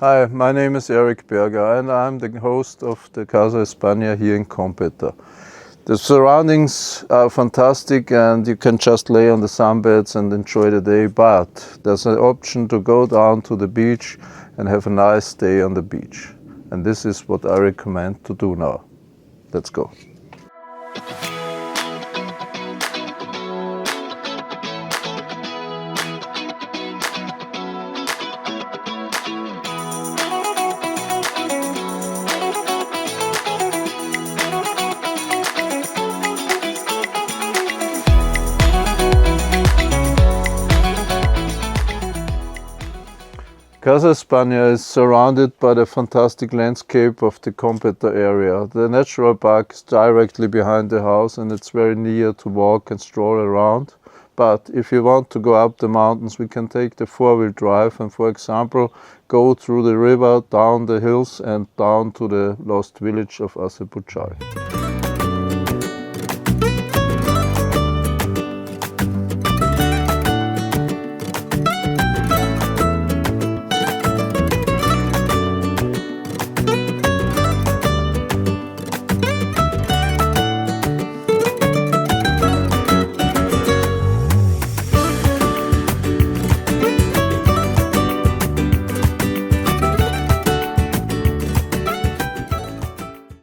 Hi, my name is Eric Berger and I'm the host of the Casa the Espana here in Competa. The surroundings are fantastic and you can just lay on the sunbeds and enjoy the day, but there's an option to go down to the beach and have a nice day on the beach. And this is what I recommend to do now. Let's go. Casa Espana is surrounded by the fantastic landscape of the Competa area. The natural park is directly behind the house and it's very near to walk and stroll around. But if you want to go up the mountains, we can take the four-wheel drive and, for example, go through the river, down the hills and down to the lost village of Azerbaijan.